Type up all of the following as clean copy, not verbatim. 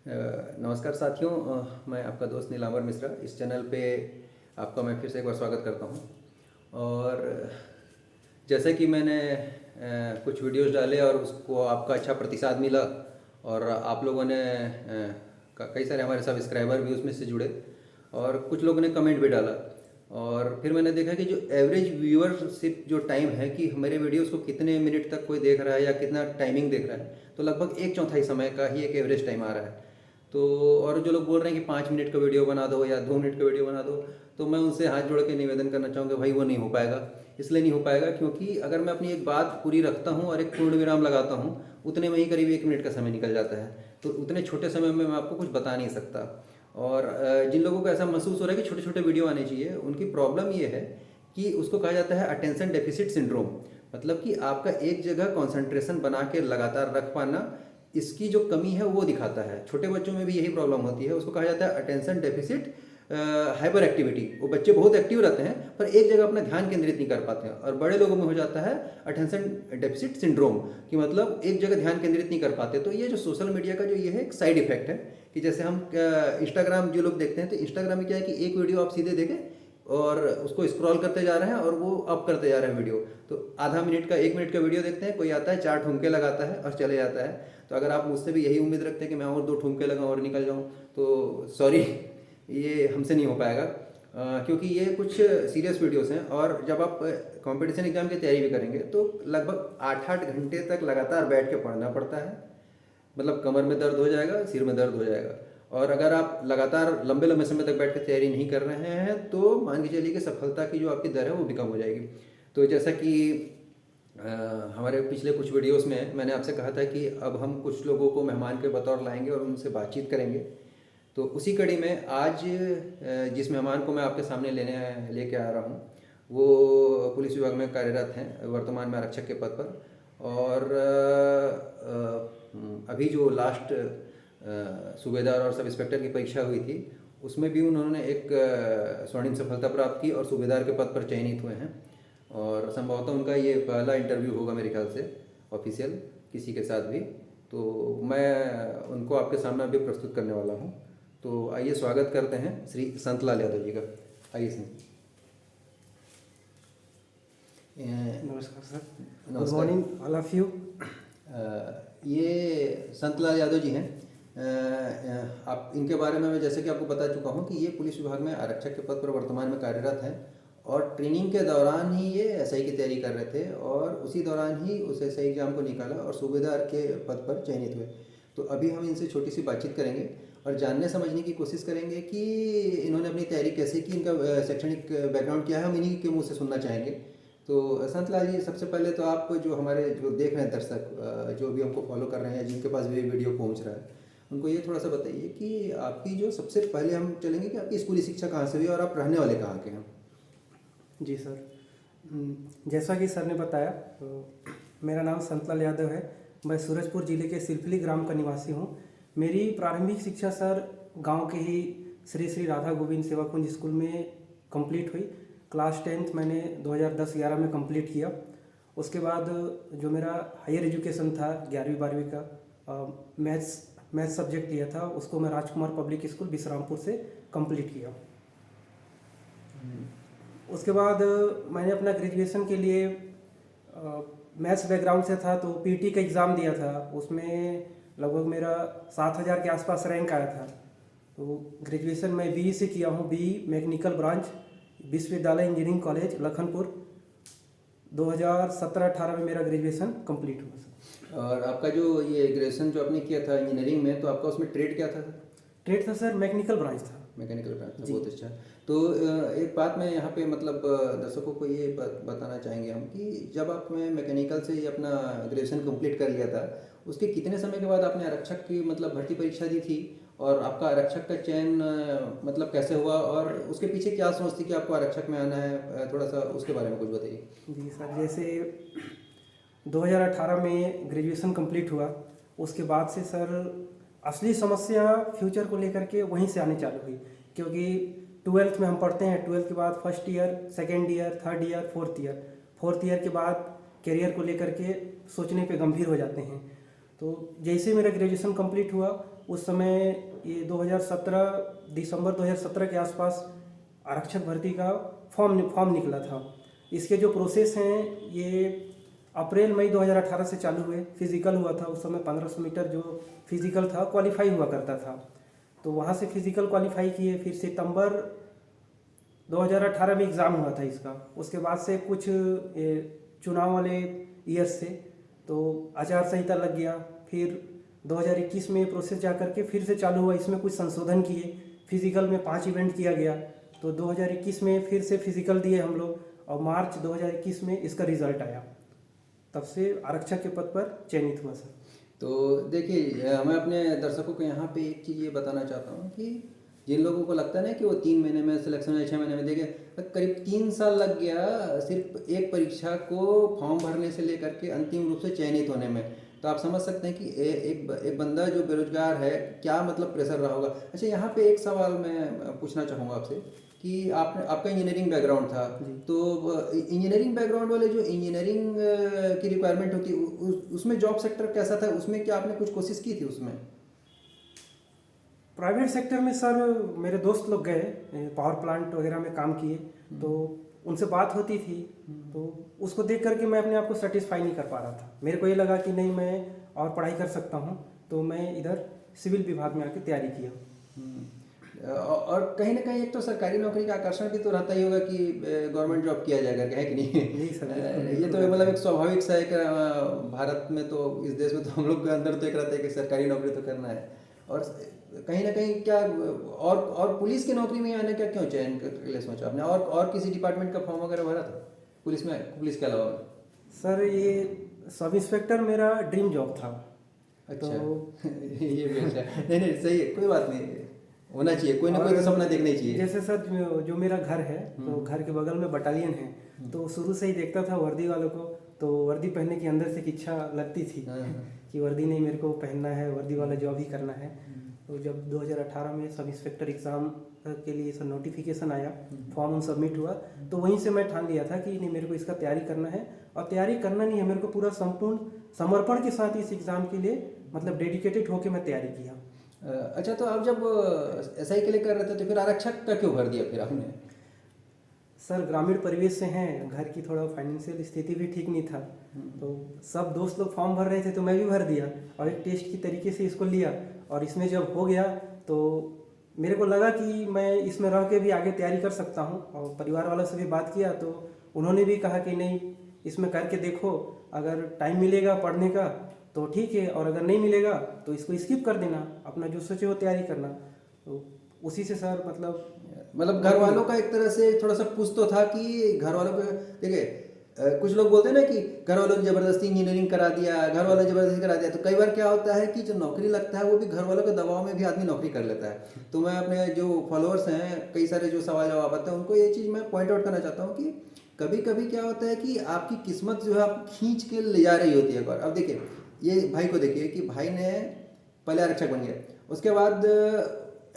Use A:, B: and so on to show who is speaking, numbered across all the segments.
A: नमस्कार साथियों, मैं आपका दोस्त नीलांबर मिश्रा। इस चैनल पे आपका मैं फिर से एक बार स्वागत करता हूँ। और जैसे कि मैंने कुछ वीडियोस डाले और उसको आपका अच्छा प्रतिसाद मिला और आप लोगों ने कई सारे हमारे सब्सक्राइबर भी उसमें से जुड़े और कुछ लोगों ने कमेंट भी डाला। और फिर मैंने देखा कि जो एवरेज व्यूअरशिप जो टाइम है कि हमारे वीडियोस को कितने मिनट तक कोई देख रहा है या कितना टाइमिंग देख रहा है, तो लगभग एक चौथाई समय का ही एक एवरेज टाइम आ रहा है। तो और जो लोग बोल रहे हैं कि 5 मिनट का वीडियो बना दो या 2 मिनट का वीडियो बना दो, तो मैं उनसे हाथ जोड़ के निवेदन करना चाहूँगा, भाई वो नहीं हो पाएगा। इसलिए नहीं हो पाएगा क्योंकि अगर मैं अपनी एक बात पूरी रखता हूँ और एक पूर्ण विराम लगाता हूँ, उतने में ही करीब 1 मिनट का समय निकल जाता है। तो उतने छोटे समय में मैं आपको कुछ बता नहीं सकता। और जिन लोगों को ऐसा महसूस हो रहा है कि छोटे छोटे वीडियो आने चाहिए, उनकी प्रॉब्लम ये है कि उसको कहा जाता है अटेंशन डेफिसिट सिंड्रोम। मतलब कि आपका एक जगह कंसंट्रेशन बना के लगातार रख पाना, इसकी जो कमी है वो दिखाता है। छोटे बच्चों में भी यही प्रॉब्लम होती है, उसको कहा जाता है अटेंशन डेफिसिट हाइपर एक्टिविटी। वो बच्चे बहुत एक्टिव रहते हैं पर एक जगह अपना ध्यान केंद्रित नहीं कर पाते हैं। और बड़े लोगों में हो जाता है अटेंशन डेफिसिट सिंड्रोम, कि मतलब एक जगह ध्यान केंद्रित नहीं कर पाते। तो ये जो सोशल मीडिया का जो ये है एक साइड इफेक्ट है कि जैसे हम इंस्टाग्राम जो लोग देखते हैं, तो इंस्टाग्राम में क्या है कि एक वीडियो आप सीधे देखें और उसको स्क्रॉल करते जा रहे हैं और वो अप करते जा रहे हैं वीडियो। तो आधा मिनट का 1 मिनट का वीडियो देखते हैं, कोई आता है 4 ठुमके लगाता है और चले जाता है। तो अगर आप मुझसे भी यही उम्मीद रखते हैं कि मैं और 2 ठुमके लगाऊं और निकल जाऊं, तो सॉरी, ये हमसे नहीं हो पाएगा। क्योंकि ये कुछ सीरियस वीडियोस हैं और जब आप कंपटीशन एग्जाम की तैयारी भी करेंगे तो लगभग 8-8 घंटे तक लगातार बैठ के पढ़ना पड़ता है। मतलब कमर में दर्द हो जाएगा, सिर में दर्द हो जाएगा। और अगर आप लगातार लंबे लंबे समय तक बैठ कर तैयारी नहीं कर रहे हैं तो मान के चलिए कि सफलता की जो आपकी दर है वो भी कम हो जाएगी। तो जैसा कि हमारे पिछले कुछ वीडियोस में मैंने आपसे कहा था कि अब हम कुछ लोगों को मेहमान के बतौर लाएंगे और उनसे बातचीत करेंगे। तो उसी कड़ी में आज जिस मेहमान को मैं आपके सामने लेके आ रहा हूँ, वो पुलिस विभाग में कार्यरत हैं, वर्तमान में आरक्षक के पद पर। और अभी जो लास्ट सूबेदार और सब इंस्पेक्टर की परीक्षा हुई थी, उसमें भी उन्होंने एक स्वर्णिम सफलता प्राप्त की और सूबेदार के पद पर चयनित हुए हैं। और संभवतः उनका ये पहला इंटरव्यू होगा मेरे ख्याल से ऑफिशियल किसी के साथ भी। तो मैं उनको आपके सामने अभी प्रस्तुत करने वाला हूँ। तो आइए स्वागत करते हैं श्री संतलाल यादव जी का। आइए संत।
B: नमस्कार सर। गुड
A: नमस्कार।
B: Morning all of you.
A: ये संतलाल यादव जी हैं। आप इनके बारे में मैं जैसे कि आपको बता चुका हूँ कि ये पुलिस विभाग में आरक्षक के पद पर वर्तमान में कार्यरत हैं। और ट्रेनिंग के दौरान ही ये एसआई की तैयारी कर रहे थे और उसी दौरान ही उस एसआई एग्जाम को निकाला और सूबेदार के पद पर चयनित हुए। तो अभी हम इनसे छोटी सी बातचीत करेंगे और जानने समझने की कोशिश करेंगे कि इन्होंने अपनी तैयारी कैसे की, इनका शैक्षणिक बैकग्राउंड क्या है, हम इन्हीं के मुँह से सुनना चाहेंगे। तो संतलाल जी, सबसे पहले तो आप जो हमारे जो देख रहे हैं दर्शक, जो भी हमको फॉलो कर रहे हैं, जिनके पास भी वीडियो पहुंच रहा है, उनको ये थोड़ा सा बताइए कि आपकी जो सबसे पहले हम चलेंगे कि आपकी स्कूली शिक्षा कहाँ से हुई और आप रहने वाले कहाँ के हैं।
B: जी सर, जैसा कि सर ने बताया, तो मेरा नाम संतलाल यादव है। मैं सूरजपुर ज़िले के सिलफली ग्राम का निवासी हूँ। मेरी प्रारंभिक शिक्षा सर गांव के ही श्री श्री राधा गोविंद सेवा कुंज स्कूल में कंप्लीट हुई। क्लास 10th मैंने 2010-11 में कंप्लीट किया। उसके बाद जो मेरा हायर एजुकेशन था 11वीं-12वीं का, मैथ्स सब्जेक्ट लिया था, उसको मैं राजकुमार पब्लिक स्कूल बिसरामपुर से कंप्लीट किया। उसके बाद मैंने अपना ग्रेजुएशन के लिए मैथ्स बैकग्राउंड से था, तो पीटी का एग्ज़ाम दिया था। उसमें लगभग मेरा 7000 के आसपास रैंक आया था। तो ग्रेजुएशन मैं बीई से किया हूँ, बीई मैकेनिकल ब्रांच, विश्वविद्यालय इंजीनियरिंग कॉलेज लखनपुर। 2017-18 में मेरा ग्रेजुएशन कंप्लीट हुआ सर।
A: और आपका जो ये ग्रेजुएशन जो आपने किया था इंजीनियरिंग में, तो आपका उसमें ट्रेड क्या था?
B: ट्रेड था सर, मैकेनिकल ब्रांच था।
A: मैकेनिकल ब्रांच था,
B: जी।
A: बहुत अच्छा। तो एक बात मैं यहाँ पे मतलब दर्शकों को ये बताना चाहेंगे हम कि जब आपने मैकेनिकल से ये अपना ग्रेजुएशन कंप्लीट कर लिया था, उसके कितने समय के बाद आपने आरक्षक की मतलब भर्ती परीक्षा दी थी और आपका आरक्षक का चयन मतलब कैसे हुआ और उसके पीछे क्या सोच थी कि आपको आरक्षक में आना है? थोड़ा सा उसके बारे में कुछ बताइए।
B: जी सर, जैसे 2018 में ग्रेजुएशन कंप्लीट हुआ, उसके बाद से सर असली समस्या फ्यूचर को लेकर के वहीं से आने चालू हुई। क्योंकि 12th में हम पढ़ते हैं, 12th के बाद first year, second year, third year, fourth year के बाद करियर को लेकर के सोचने पे गंभीर हो जाते हैं। तो जैसे मेरा ग्रेजुएशन कंप्लीट हुआ उस समय ये 2017 दिसंबर 2017 के आसपास आरक्षक भर्ती का फॉर्म निकला था। इसके जो प्रोसेस हैं ये अप्रैल मई 2018 से चालू हुए। फिजिकल हुआ था उस समय 1500 मीटर जो फिजिकल था क्वालिफाई हुआ करता था, तो वहाँ से फिजिकल क्वालिफाई किए। फिर सितंबर 2018 में एग्ज़ाम हुआ था इसका। उसके बाद से कुछ चुनाव वाले ईयर्स से तो आचार संहिता लग गया। फिर 2021 में प्रोसेस जा करके फिर से चालू हुआ। इसमें कुछ संशोधन किए। फिजिकल में 5 इवेंट किया गया, तो 2021 में फिर से फिजिकल दिए हम लोग और मार्च 2021 में इसका रिजल्ट आया। तब से आरक्षक के पद पर चयनित हुआ सर।
A: तो देखिए, मैं अपने दर्शकों को यहाँ पे एक चीज़ ये बताना चाहता हूँ कि जिन लोगों को लगता है ना कि वो 3 महीने में सिलेक्शन या 6 महीने में देखे, करीब 3 साल लग गया सिर्फ एक परीक्षा को फॉर्म भरने से लेकर के अंतिम रूप से चयनित होने में। तो आप समझ सकते हैं कि एक बंदा जो बेरोजगार है क्या मतलब प्रेशर रहा होगा। अच्छा, यहाँ पे एक सवाल मैं पूछना चाहूँगा आपसे कि आपका इंजीनियरिंग बैकग्राउंड था, तो इंजीनियरिंग बैकग्राउंड वाले जो इंजीनियरिंग की रिक्वायरमेंट होती है उसमें जॉब सेक्टर कैसा था, उसमें क्या आपने कुछ कोशिश की थी उसमें?
B: प्राइवेट सेक्टर में सर मेरे दोस्त लोग गए, पावर प्लांट वगैरह में काम किए, तो उनसे बात होती थी, तो उसको देख करके मैं अपने आप को सेटिस्फाई नहीं कर पा रहा था। मेरे को ये लगा कि नहीं, मैं और पढ़ाई कर सकता हूँ, तो मैं इधर सिविल विभाग में आके तैयारी किया।
A: और कहीं ना कहीं एक तो सरकारी नौकरी का आकर्षण भी तो रहता ही होगा कि गवर्नमेंट जॉब किया जाएगा, है कि नहीं?
B: नहीं सर,
A: ये तो मतलब एक स्वाभाविक सा एक भारत में तो, इस देश में तो हम लोग के अंदर तो एक रहता है कि सरकारी नौकरी तो करना है। और कहीं ना कहीं क्या और पुलिस की नौकरी में आने का क्यों चयन के लिए सोचा आपने? और किसी डिपार्टमेंट का फॉर्म वगैरह भरा था पुलिस में, पुलिस के अलावा?
B: सर ये सब इंस्पेक्टर मेरा ड्रीम जॉब था।
A: अच्छा,
B: तो
A: ये भी अच्छा है। नहीं सही है, कोई बात नहीं, होना चाहिए, कोई ना कोई तो सपना देखना ही चाहिए।
B: जैसे सर जो मेरा घर है, तो घर के बगल में बटालियन है, तो शुरू से ही देखता था वर्दी वालों को, तो वर्दी पहनने की अंदर से एक इच्छा लगती थी कि वर्दी नहीं, मेरे को पहनना है, वर्दी वाला जॉब ही करना है। तो जब 2018 में सब इंस्पेक्टर एग्ज़ाम के लिए सब नोटिफिकेशन आया, फॉर्म सबमिट हुआ, तो वहीं से मैं ठान लिया था कि नहीं, मेरे को इसका तैयारी करना है। और तैयारी करना नहीं है, मेरे को पूरा संपूर्ण समर्पण के साथ इस एग्ज़ाम के लिए मतलब डेडिकेटेड होकर मैं तैयारी किया।
A: अच्छा, तो आप जब एसआई के लिए कर रहे थे तो फिर आरक्षक का क्यों भर दिया फिर आपने?
B: सर ग्रामीण परिवेश से हैं, घर की थोड़ा फाइनेंशियल स्थिति भी ठीक नहीं था, तो सब दोस्त लोग फॉर्म भर रहे थे तो मैं भी भर दिया और एक टेस्ट की तरीके से इसको लिया। और इसमें जब हो गया तो मेरे को लगा कि मैं इसमें रह के भी आगे तैयारी कर सकता हूँ। और परिवार वालों से भी बात किया तो उन्होंने भी कहा कि नहीं, इसमें करके देखो, अगर टाइम मिलेगा पढ़ने का तो ठीक है, और अगर नहीं मिलेगा तो इसको स्किप कर देना, अपना जो सोचे वो तैयारी करना। तो उसी से सर मतलब
A: घर वालों का एक तरह से थोड़ा सा पुश तो था कि घर वालों को, देखिए कुछ लोग बोलते हैं ना कि घर वालों ने जबरदस्ती इंजीनियरिंग करा दिया, घर वालों ने जबरदस्ती करा दिया। तो कई बार क्या होता है कि जो नौकरी लगता है वो भी घर वालों के दबाव में भी आदमी नौकरी कर लेता है। तो मैं अपने जो फॉलोअर्स हैं, कई सारे जो सवाल जवाब आते हैं, उनको ये चीज़ मैं पॉइंट आउट करना चाहता हूँ कि कभी कभी क्या होता है कि आपकी किस्मत जो है आप खींच के ले जा रही होती है। अब देखिए, ये भाई को देखिए कि भाई ने पहले आरक्षक बन गया, उसके बाद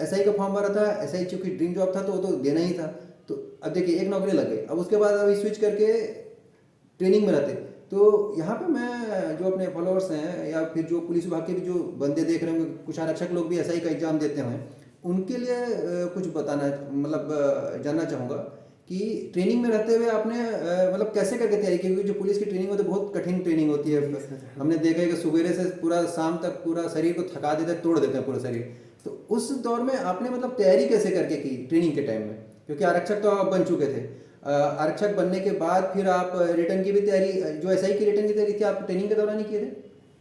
A: एसआई का फॉर्म भरा था, एसआई चूंकि ड्रीम जॉब था तो वो तो देना ही था। तो अब देखिए एक नौकरी लग गई, अब उसके बाद अभी स्विच करके ट्रेनिंग में रहते। तो यहाँ पे मैं जो अपने फॉलोअर्स हैं या फिर जो पुलिस विभाग के भी जो बंदे देख रहे होंगे, कुछ आरक्षक लोग भी एसआई का एग्जाम देते हैं, उनके लिए कुछ बताना, मतलब जानना चाहूँगा कि ट्रेनिंग में रहते हुए आपने मतलब कैसे करके तैयारी की? क्योंकि जो पुलिस की ट्रेनिंग होती है बहुत कठिन ट्रेनिंग होती है। हमने देखा है कि सुबह से पूरा शाम तक पूरा शरीर को थका देते हैं, तोड़ देते हैं पूरा शरीर। तो उस दौर में आपने मतलब तैयारी कैसे करके की ट्रेनिंग के टाइम में? क्योंकि आरक्षक तो आप बन चुके थे, आरक्षक बनने के बाद फिर आप रिटर्न की भी तैयारी, जो एसआई की रिटर्न की तैयारी थी, आप ट्रेनिंग के दौरान ही किए थे?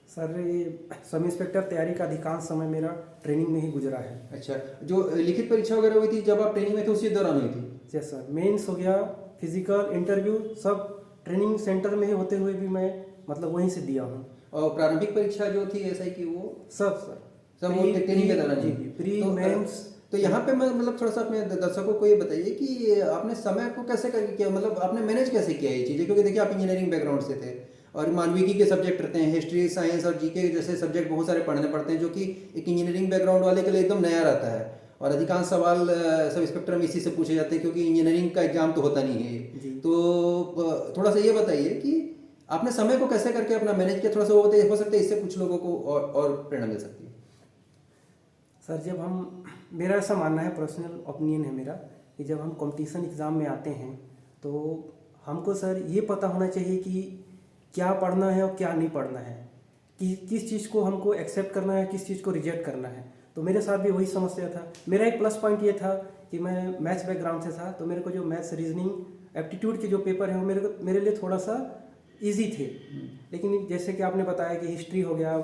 B: सर ये सब इंस्पेक्टर तैयारी का अधिकांश समय मेरा ट्रेनिंग में ही गुजरा है।
A: अच्छा, जो लिखित परीक्षा वगैरह हुई थी जब आप ट्रेनिंग में थे उसी दौरान हुई थी?
B: यस सर, मेंस हो गया, फिजिकल इंटरव्यू सब ट्रेनिंग सेंटर में ही होते हुए भी मैं मतलब वहीं से दिया हूँ।
A: और प्रारंभिक परीक्षा जो थी एसआई की वो
B: सब सर
A: सब वो ट्रेनिंग के दौरान?
B: जी, प्री मेंस।
A: तो यहाँ पे मैं मतलब थोड़ा सा अपने दर्शकों को ये बताइए कि आपने समय को कैसे करके किया, मतलब आपने मैनेज कैसे किया ये चीज़ें? क्योंकि देखिए आप इंजीनियरिंग बैकग्राउंड से थे और मानविकी के सब्जेक्ट रहते हैं, हिस्ट्री, साइंस और जीके जैसे सब्जेक्ट बहुत सारे पढ़ने पड़ते हैं, जो कि एक इंजीनियरिंग बैकग्राउंड वाले के लिए एकदम नया रहता है। और अधिकांश सवाल सब इंस्पेक्टर में इसी से पूछे जाते हैं क्योंकि इंजीनियरिंग का एग्जाम तो होता नहीं है। तो थोड़ा सा ये बताइए कि आपने समय को कैसे करके अपना मैनेज किया, थोड़ा सा वो बताइए, हो सकता है इससे कुछ लोगों को और प्रेरणा मिल सकती है।
B: सर जब हम, मेरा ऐसा मानना है, पर्सनल ओपिनियन है मेरा, कि जब हम कंपटीशन एग्ज़ाम में आते हैं तो हमको सर ये पता होना चाहिए कि क्या पढ़ना है और क्या नहीं पढ़ना है, कि किस चीज़ को हमको एक्सेप्ट करना है, किस चीज़ को रिजेक्ट करना है। तो मेरे साथ भी वही समस्या था। मेरा एक प्लस पॉइंट ये था कि मैं मैथ्स बैकग्राउंड से था, तो मेरे को जो मैथ्स, रीजनिंग, एप्टीट्यूड के जो पेपर हैं वो मेरे लिए थोड़ा सा ईजी थे। लेकिन जैसे कि आपने बताया कि हिस्ट्री हो गया,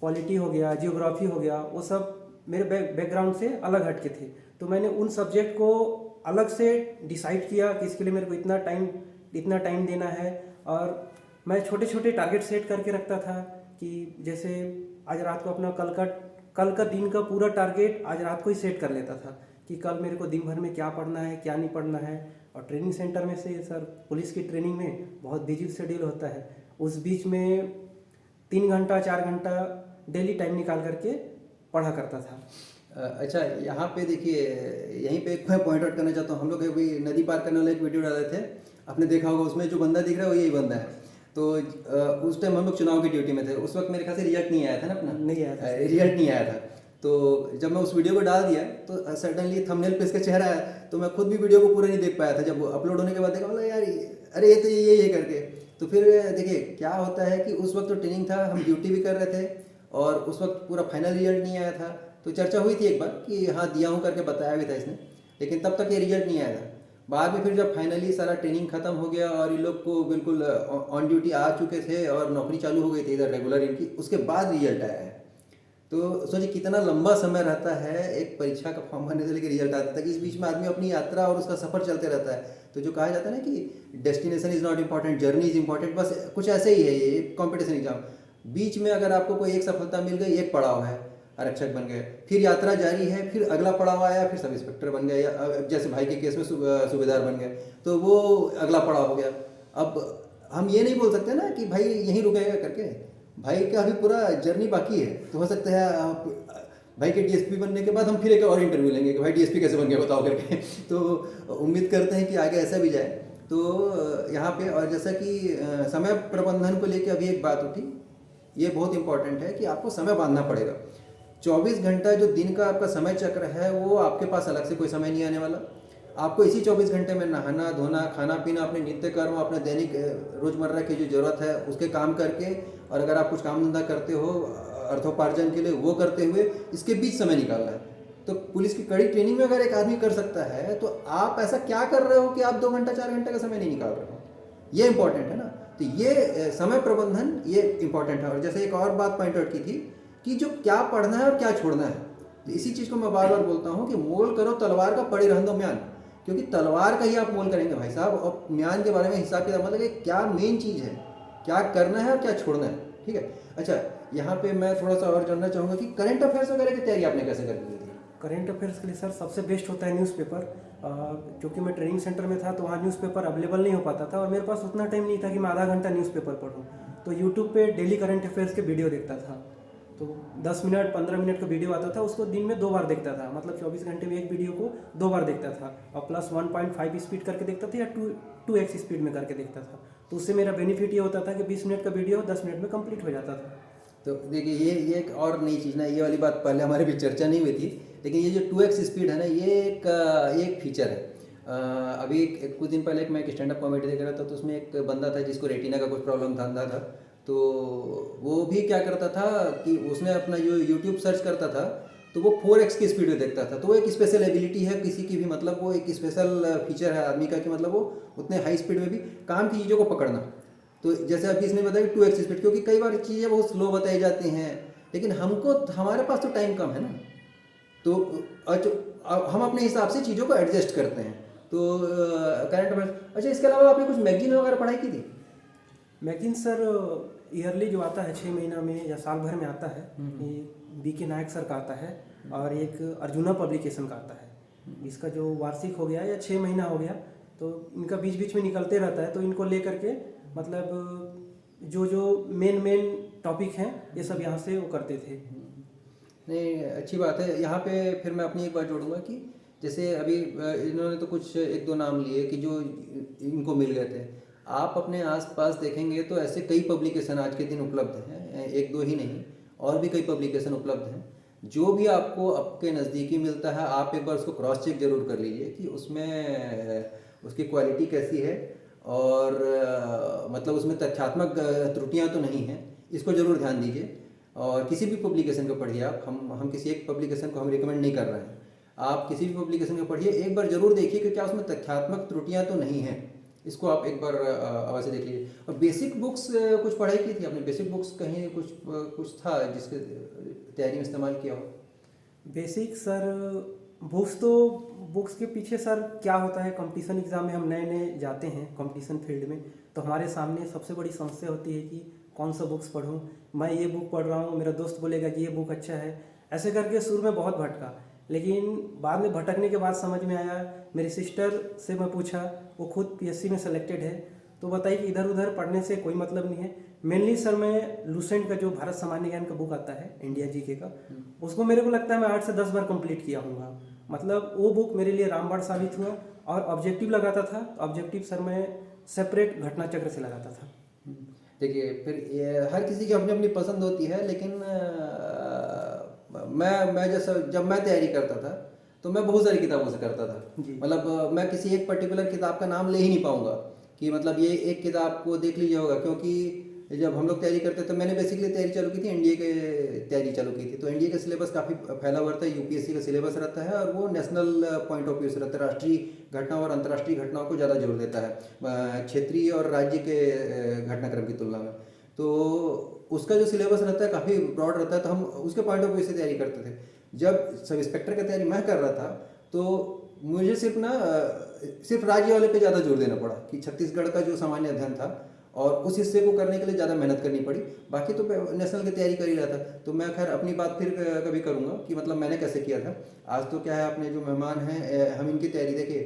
B: पॉलिटी हो गया, जियोग्राफी हो गया, वो सब मेरे बैकग्राउंड से अलग हट के थे। तो मैंने उन सब्जेक्ट को अलग से डिसाइड किया कि इसके लिए मेरे को इतना टाइम देना है। और मैं छोटे छोटे टारगेट सेट करके रखता था कि जैसे आज रात को अपना कल का दिन का पूरा टारगेट आज रात को ही सेट कर लेता था कि कल मेरे को दिन भर में क्या पढ़ना है, क्या नहीं पढ़ना है। और ट्रेनिंग सेंटर में से सर, पुलिस की ट्रेनिंग में बहुत बिजी शेड्यूल होता है, उस बीच में 3 घंटा 4 घंटा डेली टाइम निकाल करके पढ़ा करता था।
A: अच्छा, यहाँ पे देखिए, यहीं पे एक मैं पॉइंट आउट करना चाहता हूँ। हम लोग अभी नदी पार करने वाला एक वीडियो डाले थे, आपने देखा होगा, उसमें जो बंदा दिख रहा है वो यही बंदा है। तो उस टाइम हम लोग चुनाव की ड्यूटी में थे, उस वक्त मेरे ख्याल से रिजल्ट नहीं आया था ना अपना,
B: नहीं आया था।
A: रिजल्ट नहीं आया था। तो जब मैं उस वीडियो को डाल दिया तो सडनली थंबनेल पे इसका चेहरा आया, तो मैं खुद भी वीडियो को पूरा नहीं देख पाया था। जब अपलोड होने के बाद देखा, मतलब यार अरे ये तो ये करके। तो फिर देखिए क्या होता है कि उस वक्त तो ट्रेनिंग था, हम ड्यूटी भी कर रहे थे, और उस वक्त पूरा फाइनल रिजल्ट नहीं आया था। तो चर्चा हुई थी एक बार कि हाँ दिया हूँ करके बताया भी था इसने, लेकिन तब तक ये रिजल्ट नहीं आया था। बाद में फिर जब फाइनली सारा ट्रेनिंग खत्म हो गया और ये लोग को बिल्कुल ऑन ड्यूटी आ चुके थे और नौकरी चालू हो गई थी इधर रेगुलर इनकी, उसके बाद रिजल्ट आया है। तो सोचिए कितना लंबा समय रहता है एक परीक्षा का फॉर्म भरने से लेकर रिजल्ट आता तक, इस बीच में आदमी अपनी यात्रा और उसका सफर चलते रहता है। तो जो कहा जाता है ना कि destination is not important, journey is important, बस कुछ ऐसे ही है ये कॉम्पिटिशन एग्जाम। बीच में अगर आपको कोई एक सफलता मिल गई, एक पड़ाव है, आरक्षक बन गए, फिर यात्रा जारी है, फिर अगला पड़ाव आया, फिर सब इंस्पेक्टर बन गए, या जैसे भाई के केस में सूबेदार बन गए, तो वो अगला पड़ाव हो गया। अब हम ये नहीं बोल सकते ना कि भाई यहीं रुकेगा करके, भाई का अभी पूरा जर्नी बाकी है। तो हो सकता है आप भाई के डीएसपी बनने के बाद हम फिर एक और इंटरव्यू लेंगे कि भाई डीएसपी कैसे बन गया बताओ करके। तो उम्मीद करते हैं कि आगे ऐसा भी जाए। तो यहाँ पे, और जैसा कि समय प्रबंधन को लेकर अभी एक बात उठी, ये बहुत इंपॉर्टेंट है कि आपको समय बांधना पड़ेगा। 24 घंटा जो दिन का आपका समय चक्र है, वो आपके पास अलग से कोई समय नहीं आने वाला। आपको इसी 24 घंटे में नहाना धोना, खाना पीना, अपने नित्य कर्म, अपने दैनिक रोजमर्रा की जो जरूरत है उसके काम करके, और अगर आप कुछ काम धंधा करते हो अर्थोपार्जन के लिए, वो करते हुए इसके बीच समय निकालना है। तो पुलिस की कड़ी ट्रेनिंग में अगर एक आदमी कर सकता है, तो आप ऐसा क्या कर रहे हो कि आप 2 घंटा 4 घंटे का समय नहीं निकाल रहे हो? ये इंपॉर्टेंट है ना। तो ये समय प्रबंधन ये इंपॉर्टेंट है। और जैसे एक और बात पॉइंट आउट की थी कि जो क्या पढ़ना है और क्या छोड़ना है, तो इसी चीज़ को मैं बार बार बोलता हूँ कि मोल करो तलवार का, पड़े रहने दो म्यान। क्योंकि तलवार का ही आप मोल करेंगे भाई साहब, और म्यान के बारे में हिसाब किताब, मतलब कि क्या मेन चीज़ है, क्या करना है और क्या छोड़ना है। ठीक है। अच्छा, यहाँ पे मैं थोड़ा सा और जानना चाहूँगा कि करंट अफेयर्स वगैरह की तैयारी आपने कैसे कर ली थी?
B: करेंट अफेयर्स के लिए सर सबसे बेस्ट होता है न्यूज़पेपर। क्योंकि मैं ट्रेनिंग सेंटर में था तो वहाँ न्यूज़पेपर अवेलेबल नहीं हो पाता था, और मेरे पास उतना टाइम नहीं था कि मैं आधा घंटा न्यूज़पेपर पढूं। तो यूट्यूब पे डेली करंट अफेयर्स के वीडियो देखता था। तो 10 मिनट 15 मिनट का वीडियो आता था, उसको दिन में 2 बार देखता था। मतलब 24 घंटे में एक वीडियो को 2 बार देखता था, और प्लस 1.5 स्पीड करके देखता था या 2x स्पीड में करके देखता था। तो उससे मेरा बेनिफिट ये होता था कि 20 मिनट का वीडियो 10 मिनट में कंप्लीट हो जाता था।
A: तो देखिए ये एक और नई चीज़ ना, ये वाली बात पहले हमारे भी चर्चा नहीं हुई थी, लेकिन ये जो 2x स्पीड है ना, ये एक फीचर है। अभी कुछ दिन पहले मैं एक स्टैंड अप कॉमेडी देख रहा था, तो उसमें एक बंदा था जिसको रेटिना का कुछ प्रॉब्लम था। तो वो भी क्या करता था कि उसने अपना जो यूट्यूब सर्च करता था, तो वो 4x की स्पीड में देखता था। तो वो एक स्पेशल एबिलिटी है किसी की भी, मतलब वो एक स्पेशल फीचर है आदमी का कि मतलब वो उतने हाई स्पीड में भी काम की चीज़ों को पकड़ना। तो जैसे अभी इसने बताया 2x स्पीड, क्योंकि कई बार चीज़ें बहुत स्लो बताई जाती हैं, लेकिन हमारे पास तो टाइम कम है ना, तो हम अपने हिसाब से चीज़ों को एडजस्ट करते हैं। तो करंट अफेयर्स। अच्छा, इसके अलावा आपने कुछ मैगजीन वगैरह पढ़ाई की थी?
B: मैगजीन सर ईयरली जो आता है 6 महीना में या साल भर में आता है, ये BK नायक सर का आता है, और एक अर्जुना पब्लिकेशन का आता है। इसका जो वार्षिक हो गया या 6 महीना हो गया, तो इनका बीच बीच में निकलते रहता है। तो इनको लेकर के मतलब जो मेन टॉपिक हैं ये सब यहाँ से वो करते थे।
A: नहीं, अच्छी बात है। यहाँ पे फिर मैं अपनी एक बात जोड़ूंगा कि जैसे अभी इन्होंने तो कुछ 1-2 नाम लिए कि जो इनको मिल गए थे। आप अपने आसपास देखेंगे तो ऐसे कई पब्लिकेशन आज के दिन उपलब्ध हैं, एक दो ही नहीं, और भी कई पब्लिकेशन उपलब्ध हैं। जो भी आपको आपके नज़दीकी मिलता है, आप एक बार उसको क्रॉस चेक जरूर कर लीजिए कि उसमें उसकी क्वालिटी कैसी है, और मतलब उसमें तथ्यात्मक त्रुटियां तो नहीं हैं, इसको जरूर ध्यान दीजिए। और किसी भी पब्लिकेशन को पढ़िए आप, हम किसी एक पब्लिकेशन को हम रिकमेंड नहीं कर रहे हैं, आप किसी भी पब्लिकेशन को पढ़िए, एक बार जरूर देखिए कि क्या उसमें तथ्यात्मक त्रुटियां तो नहीं हैं, इसको आप एक बार अवश्य देख लीजिए। और बेसिक बुक्स कुछ पढ़ाई की थी आपने? बेसिक बुक्स कहीं कुछ था जिसके तैयारी में इस्तेमाल किया हो?
B: बेसिक सर, बुक्स के पीछे सर क्या होता है, कंपटीशन एग्ज़ाम में हम नए नए जाते हैं कंपटीशन फील्ड में, तो हमारे सामने सबसे बड़ी समस्या होती है कि कौन सा बुक्स पढूं। मैं ये बुक पढ़ रहा हूँ, मेरा दोस्त बोलेगा कि ये बुक अच्छा है, ऐसे करके शुरू में बहुत भटका, लेकिन बाद में भटकने के बाद समझ में आया। मेरी सिस्टर से मैं पूछा, वो खुद पीएससी में सेलेक्टेड है, तो बताई कि इधर उधर पढ़ने से कोई मतलब नहीं है। मेनली सर मैं लूसेंट का जो भारत सामान्य ज्ञान का बुक आता है इंडिया जीके का, उसको मेरे को लगता है मैं 8 से 10 बार कंप्लीट किया हूँगा। मतलब वो बुक मेरे लिए रामबाण साबित हुआ। और ऑब्जेक्टिव लगाता था तो ऑब्जेक्टिव सर मैं सेपरेट घटना चक्र से लगाता था।
A: देखिए, फिर ये हर किसी की अपनी अपनी पसंद होती है, लेकिन मैं जैसा जब मैं तैयारी करता था तो मैं बहुत सारी किताबों से करता था।
B: जी।
A: मतलब मैं किसी एक पर्टिकुलर किताब का नाम ले ही नहीं पाऊंगा कि मतलब ये एक किताब को देख लीजिए होगा, क्योंकि जब हम लोग तैयारी करते तो मैंने बेसिकली तैयारी चालू की थी, एनडीए के तैयारी चालू की थी, तो एनडीए का सिलेबस काफ़ी फैला हुआ रहता है, यूपीएससी का सिलेबस रहता है, और वो नेशनल पॉइंट ऑफ व्यू से रहता है, राष्ट्रीय घटनाओं और अंतर्राष्ट्रीय घटनाओं को ज़्यादा जोर देता है क्षेत्रीय और राज्य के घटनाक्रम की तुलना में। तो उसका जो सिलेबस रहता है काफ़ी ब्रॉड रहता है, तो हम उसके पॉइंट ऑफ व्यू से तैयारी करते थे। जब सब इंस्पेक्टर की तैयारी मैं कर रहा था तो मुझे सिर्फ राज्य वाले पे ज़्यादा जोर देना पड़ा कि छत्तीसगढ़ का जो सामान्य अध्ययन था, और उस हिस्से को करने के लिए ज़्यादा मेहनत करनी पड़ी। बाकी तो नेशनल की तैयारी कर ही रहा था। तो मैं खैर अपनी बात फिर कभी करूँगा कि मतलब मैंने कैसे किया था। आज तो क्या है, अपने जो मेहमान हैं हम इनकी तैयारी देखें,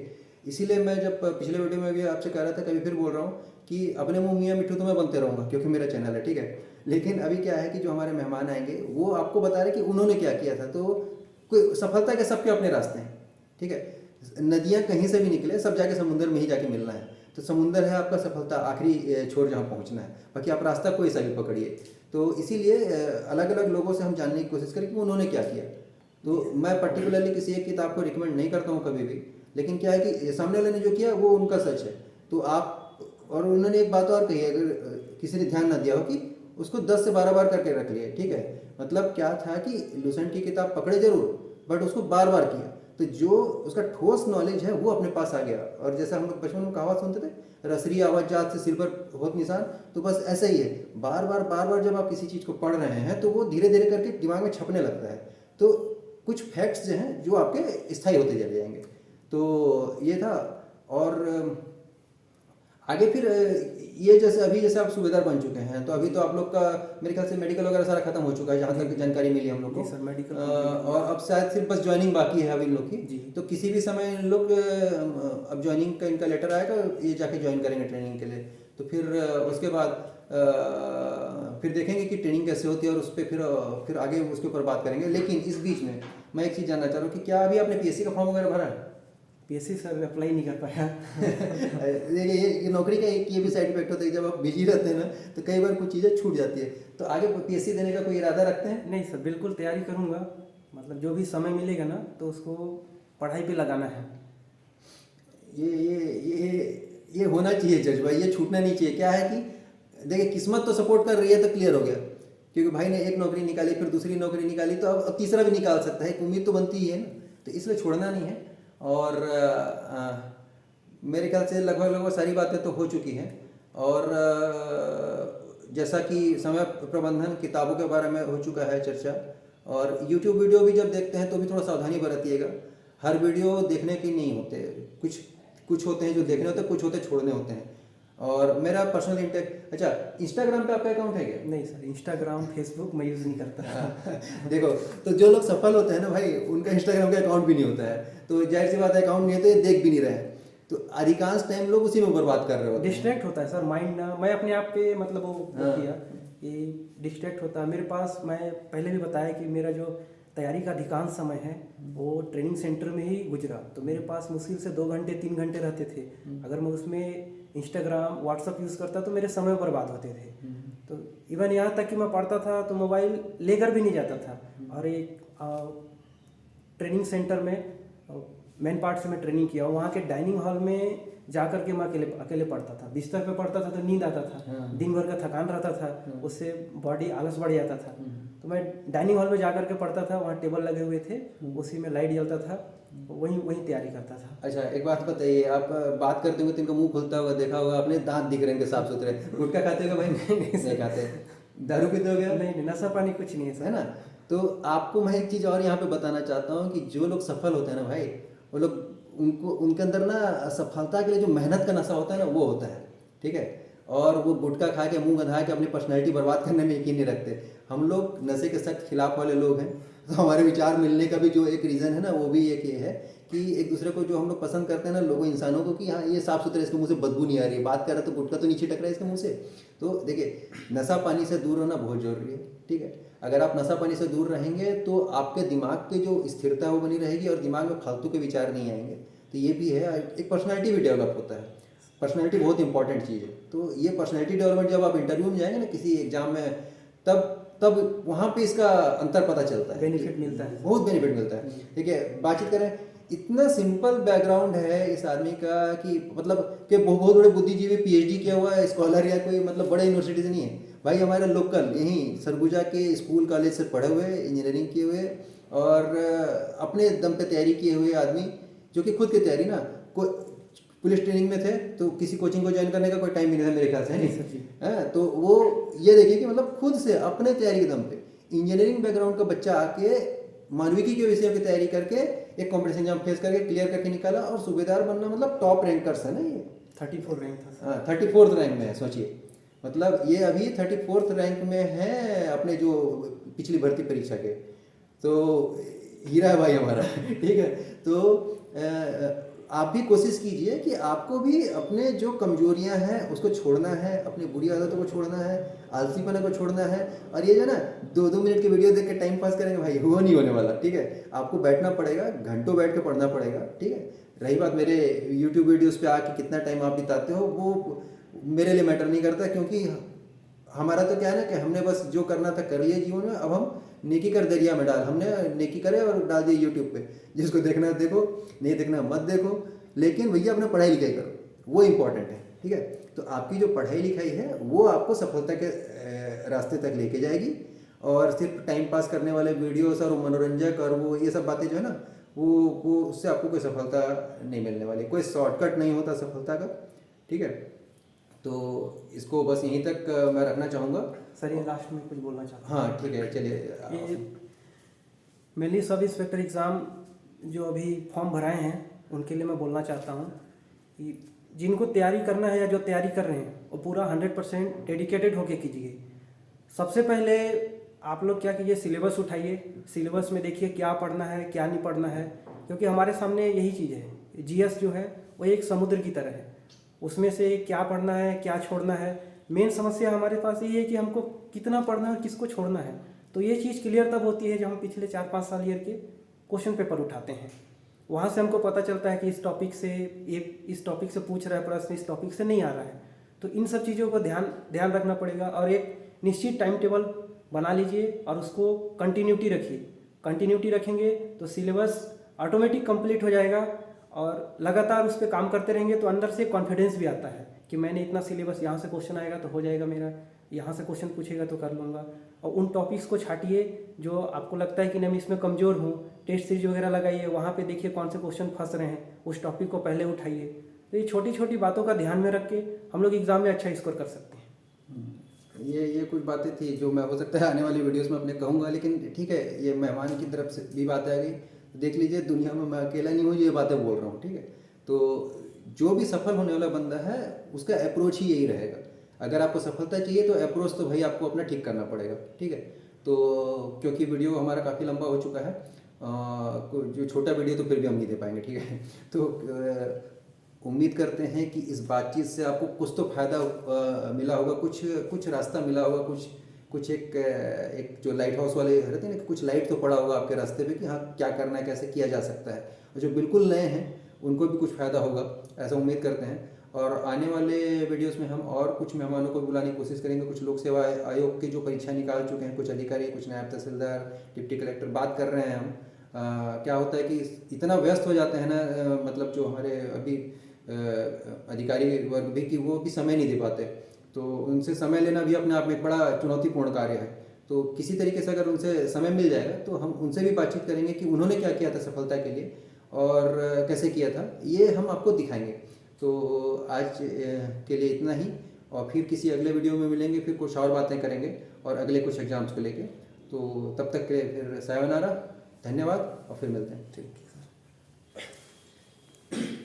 A: इसीलिए मैं जब पिछले वीडियो में भी आपसे कह रहा था, कभी फिर बोल रहा हूँ कि अपने मुँह मियाँ मिट्ठू तो मैं बनते रहूँगा क्योंकि मेरा चैनल है, ठीक है। लेकिन अभी क्या है कि जो हमारे मेहमान आएंगे वो आपको बता रहे कि उन्होंने क्या किया था। तो कोई सफलता के सबके अपने रास्ते हैं, ठीक है। नदियाँ कहीं से भी निकले, सब जाके समुद्र में ही जाके मिलना है। तो समुंदर है आपका सफलता, आखिरी छोर जहाँ पहुँचना है, बाकी आप रास्ता कोई सा भी पकड़िए। तो इसीलिए अलग अलग लोगों से हम जानने की कोशिश करें कि उन्होंने क्या किया। तो मैं पर्टिकुलरली किसी एक किताब को रिकमेंड नहीं करता हूँ कभी भी, लेकिन क्या है कि सामने वाले ने जो किया वो उनका सच है। तो आप, और उन्होंने एक बात और कही है, अगर किसी ने ध्यान ना दिया हो, कि उसको 10 से 12 बार करके रख लिया, ठीक है। मतलब क्या था कि लूसेंट की किताब पकड़े जरूर, बट उसको बार बार किया, तो जो उसका ठोस नॉलेज है वो अपने पास आ गया। और जैसा हम लोग बचपन में कहावत सुनते थे, रसरी आवाज जात से सिर पर होत निशान, तो बस ऐसा ही है। बार बार जब आप किसी चीज़ को पढ़ रहे हैं तो वो धीरे धीरे करके दिमाग में छपने लगता है। तो कुछ फैक्ट्स जो हैं जो आपके स्थायी होते चले जाएंगे। तो ये था। और आगे फिर ये जैसे आप सूबेदार बन चुके हैं, तो अभी तो आप लोग का मेरे ख्याल से मेडिकल वगैरह सारा खत्म हो चुका है, जहाँ तक जानकारी मिली हम लोग को।
B: जी सर, मेडिकल
A: और अब शायद सिर्फ बस ज्वाइनिंग बाकी है अभी इन लोग की।
B: जी।
A: तो किसी भी समय इन लोग अब ज्वाइनिंग का इनका लेटर आएगा, ये जाके ज्वाइन करेंगे ट्रेनिंग के लिए। तो फिर उसके बाद फिर देखेंगे कि ट्रेनिंग कैसे होती है, और उस पर फिर आगे उसके ऊपर बात करेंगे। लेकिन इस बीच में मैं एक चीज़ जानना चाह रहा हूँ कि क्या अभी आपने पीएससी का फॉर्म वगैरह भरा है?
B: पीएससी सर अप्लाई नहीं कर पाया।
A: ये नौकरी का एक ये भी साइड इफेक्ट होता है कि जब आप बिजी रहते हैं ना, तो कई बार कुछ चीज़ें छूट जाती है। तो आगे पीएससी देने का कोई इरादा रखते हैं?
B: नहीं सर, बिल्कुल तैयारी करूँगा। मतलब जो भी समय मिलेगा ना तो उसको पढ़ाई पे लगाना है।
A: ये होना चाहिए जज्बा, ये छूटना नहीं चाहिए। क्या है कि देखिए, किस्मत तो सपोर्ट कर रही है तो क्लियर हो गया, क्योंकि भाई ने एक नौकरी निकाली, फिर दूसरी नौकरी निकाली, तो अब तीसरा भी निकाल सकता है, एक उम्मीद तो बनती ही है ना। तो इसलिए छोड़ना नहीं है। और मेरे ख्याल से लगभग सारी बातें तो हो चुकी हैं। और जैसा कि समय प्रबंधन, किताबों के बारे में हो चुका है चर्चा। और यूट्यूब वीडियो भी जब देखते हैं तो भी थोड़ा सावधानी बरतिएगा। हर वीडियो देखने की नहीं होते, कुछ होते हैं जो देखने होते हैं, कुछ होते छोड़ने होते हैं। और मेरा पर्सनल इंटेक्ट, अच्छा, इंस्टाग्राम पे आपका अकाउंट है क्या?
B: नहीं सर, इंस्टाग्राम फेसबुक मैं यूज़ नहीं करता।
A: देखो, तो जो लोग सफल होते हैं ना भाई, उनका इंस्टाग्राम का अकाउंट भी नहीं होता है। तो जाहिर सी बात है, अकाउंट नहीं है तो ये देख भी नहीं रहे हैं। तो अधिकांश टाइम लोग उसी में बर्बाद कर रहे होते हैं।
B: डिस्ट्रैक्ट होता है सर माइंड ना, मैं अपने आप पे मतलब वो किया कि डिस्ट्रैक्ट होता है मेरे पास। मैं पहले भी बताया कि मेरा जो तैयारी का अधिकांश समय है वो ट्रेनिंग सेंटर में ही गुजरा। तो मेरे पास मुश्किल से 2 घंटे 3 घंटे रहते थे। अगर मैं उसमें इंस्टाग्राम व्हाट्सअप यूज़ करता तो मेरे समय बर्बाद होते थे। तो इवन यहाँ तक कि मैं पढ़ता था तो मोबाइल लेकर भी नहीं जाता था। और एक ट्रेनिंग सेंटर में मेन पार्ट से मैं ट्रेनिंग किया, वहाँ के डाइनिंग हॉल में जा कर के मैं अकेले अकेले पढ़ता था। बिस्तर पे पढ़ता था तो नींद आता था, दिन भर का थकान रहता था, उससे बॉडी आलस बढ़ जाता था। तो मैं डाइनिंग हॉल में जा कर के पढ़ता था, वहाँ टेबल लगे हुए थे, उसी में लाइट जलता था, वहीं वहीं तैयारी करता था।
A: अच्छा, एक बात बताइए, आप बात करते होंगे तो इनका मुंह खुलता होगा, देखा होगा आपने, दांत दिख रहे हैं इनके साफ सुथरे। गुटखा खाते हो भाई? नहीं खाते। दारू पीते हो गया?
B: नहीं, नशा पानी कुछ नहीं है सर।
A: है ना। तो आपको मैं एक चीज़ और यहाँ पे बताना चाहता हूँ कि जो लोग सफल होते हैं ना भाई, वो लोग, उनको उनके अंदर ना सफलता के लिए जो मेहनत का नशा होता है ना, वो होता है, ठीक है। और वो गुटखा खा के मुंह गंधा के अपनी पर्सनैलिटी बर्बाद करने में यकीन नहीं रखते। हम लोग नशे के सख्त खिलाफ वाले लोग हैं, तो हमारे विचार मिलने का भी जो एक रीज़न है ना, वो भी एक ये है कि एक दूसरे को जो हम लोग पसंद करते हैं ना, लोगों इंसानों को, कि हाँ ये साफ सुथरा, इसके मुंह से बदबू नहीं आ रही है, बात कर रहा तो गुटखा तो नीचे टक रहा है इसके मुंह से। तो देखिए, नशा पानी से दूर रहना बहुत जरूरी है, ठीक है। अगर आप नशा पानी से दूर रहेंगे तो आपके दिमाग की जो स्थिरता है वो बनी रहेगी और दिमाग में फालतू के विचार नहीं आएंगे। तो ये भी है, एक पर्सनैलिटी भी डेवलप होता है। पर्सनैलिटी बहुत इंपॉर्टेंट चीज़ है। तो ये पर्सनैलिटी डेवलपमेंट जब आप इंटरव्यू में जाएंगे ना किसी एग्जाम में, तब वहाँ पे इसका अंतर पता चलता है,
B: बेनिफिट मिलता है,
A: बहुत बेनिफिट मिलता है, ठीक है। बातचीत करें, इतना सिंपल बैकग्राउंड है इस आदमी का कि मतलब कि बहुत बड़े बुद्धिजीवी, पीएचडी किया हुआ है, स्कॉलर या कोई मतलब बड़े यूनिवर्सिटी से नहीं है भाई, हमारे लोकल यहीं सरगुजा के स्कूल कॉलेज से पढ़े हुए, इंजीनियरिंग किए हुए और अपने दम पे तैयारी किए हुए आदमी, जो कि खुद की तैयारी ना, कोई पुलिस ट्रेनिंग में थे तो किसी कोचिंग को ज्वाइन करने का कोई टाइम नहीं था मेरे ख्याल से, है नहीं है। तो वो ये देखिए कि मतलब खुद से अपने तैयारी के दम पे इंजीनियरिंग बैकग्राउंड का बच्चा आके मानविकी के विषयों की तैयारी करके एक कॉम्पिटिशन एग्जाम फेस करके क्लियर करके निकाला और सूबेदार बनना, मतलब टॉप रैंकर्स है ना ये।
B: 34 रैंक था।
A: हाँ, 34th रैंक में है, सोचिए, मतलब ये अभी 34th रैंक में है अपने जो पिछली भर्ती परीक्षा के। तो हीरा है भाई हमारा ठीक है। तो आप भी कोशिश कीजिए कि आपको भी अपने जो कमजोरियां हैं उसको छोड़ना है, अपनी बुरी आदतों को छोड़ना है, आलसीपने को छोड़ना है। और ये जो ना 2-2 मिनट की वीडियो देख के टाइम पास करेंगे भाई, वो नहीं होने वाला, ठीक है। आपको बैठना पड़ेगा, घंटों बैठ के पढ़ना पड़ेगा, ठीक है। रही बात मेरे यूट्यूब वीडियोस पे आके कितना टाइम आप बिताते हो, वो मेरे लिए मैटर नहीं करता, क्योंकि हमारा तो क्या है ना कि हमने बस जो करना था कर लिया जीवन में। अब हम नेकी कर दरिया में डाल, हमने नेकी करे और डाल दिए यूट्यूब पे, जिसको देखना है देखो, नहीं देखना मत देखो, लेकिन भैया अपने पढ़ाई लिखाई करो, वो इंपॉर्टेंट है, ठीक है। तो आपकी जो पढ़ाई लिखाई है वो आपको सफलता के रास्ते तक लेके जाएगी। और सिर्फ टाइम पास करने वाले वीडियोस और मनोरंजक और वो ये सब बातें जो है ना, वो उससे आपको कोई सफलता नहीं मिलने वाली, कोई शॉर्टकट नहीं होता सफलता का, ठीक है। तो इसको बस यहीं तक मैं रखना चाहूँगा।
B: सर ये लास्ट में कुछ बोलना चाहता हूँ।
A: हाँ ठीक है, चलिए।
B: ये मेनली सब इंस्पेक्टर एग्ज़ाम जो अभी फॉर्म भराए हैं उनके लिए मैं बोलना चाहता हूँ कि जिनको तैयारी करना है या जो तैयारी कर रहे हैं वो पूरा 100% डेडिकेटेड होके कीजिए। सबसे पहले आप लोग क्या कीजिए, सिलेबस उठाइए, सिलेबस में देखिए क्या पढ़ना है क्या नहीं पढ़ना है, क्योंकि हमारे सामने यही चीज़ है। जीएस जो है वो एक समुद्र की तरह है, उसमें से क्या पढ़ना है क्या छोड़ना है। मेन समस्या हमारे पास ये है कि हमको कितना पढ़ना है और किसको छोड़ना है। तो ये चीज़ क्लियर तब होती है जब हम पिछले 4-5 साल ईयर के क्वेश्चन पेपर उठाते हैं, वहाँ से हमको पता चलता है कि इस टॉपिक से पूछ रहा है प्रश्न, इस टॉपिक से नहीं आ रहा है। तो इन सब चीज़ों को ध्यान रखना पड़ेगा और एक निश्चित टाइम टेबल बना लीजिए और उसको कंटिन्यूटी रखिए। कंटिन्यूटी रखेंगे तो सिलेबस ऑटोमेटिक कंप्लीट हो जाएगा और लगातार उस पर काम करते रहेंगे तो अंदर से कॉन्फिडेंस भी आता है कि मैंने इतना सिलेबस, यहाँ से क्वेश्चन आएगा तो हो जाएगा मेरा, यहाँ से क्वेश्चन पूछेगा तो कर लूँगा। और उन टॉपिक्स को छाटिए जो आपको लगता है कि नहीं मैं इसमें कमज़ोर हूँ, टेस्ट सीरीज वगैरह लगाइए, वहाँ पे देखिए कौन से क्वेश्चन फंस रहे हैं, उस टॉपिक को पहले उठाइए। तो ये छोटी छोटी बातों का ध्यान में रख के हम लोग एग्ज़ाम में अच्छा स्कोर कर सकते हैं।
A: ये कुछ बातें थी जो मैं हो सकता है आने वाली वीडियोस में अपने कहूँगा, लेकिन ठीक है, ये मेहमान की तरफ से भी बात आ गई। देख लीजिए, दुनिया में मैं अकेला नहीं हूँ ये बातें बोल रहा हूँ, ठीक है। तो जो भी सफल होने वाला बंदा है उसका अप्रोच ही यही रहेगा। अगर आपको सफलता चाहिए तो अप्रोच तो भाई आपको अपना ठीक करना पड़ेगा, ठीक है। तो क्योंकि वीडियो हमारा काफ़ी लंबा हो चुका है, जो छोटा वीडियो तो फिर भी हम नहीं दे पाएंगे, ठीक है। तो उम्मीद करते हैं कि इस बातचीत से आपको कुछ तो फ़ायदा मिला होगा, कुछ रास्ता मिला होगा, कुछ एक जो लाइट हाउस वाले रहते हैं ना, कुछ लाइट तो पड़ा होगा आपके रास्ते पे कि हाँ क्या करना है, कैसे किया जा सकता है। और जो बिल्कुल नए हैं उनको भी कुछ फ़ायदा होगा, ऐसा उम्मीद करते हैं। और आने वाले वीडियोस में हम और कुछ मेहमानों को बुलाने की कोशिश करेंगे। कुछ लोक सेवा आयोग के जो परीक्षा निकाल चुके हैं, कुछ अधिकारी, कुछ नायब तहसीलदार, डिप्टी कलेक्टर, बात कर रहे हैं हम। क्या होता है कि इतना व्यस्त हो जाते हैं ना, मतलब जो हमारे अभी अधिकारी वर्ग भी, कि वो भी समय नहीं दे पाते। तो उनसे समय लेना भी अपने आप में एक बड़ा चुनौतीपूर्ण कार्य है। तो किसी तरीके से अगर उनसे समय मिल जाएगा तो हम उनसे भी बातचीत करेंगे कि उन्होंने क्या किया था सफलता के लिए और कैसे किया था, ये हम आपको दिखाएंगे। तो आज के लिए इतना ही, और फिर किसी अगले वीडियो में मिलेंगे, फिर कुछ और बातें करेंगे और अगले कुछ एग्जाम्स को लेके। तो तब तक के लिए फिर सायोनारा, धन्यवाद, और फिर मिलते हैं।
B: ठीक।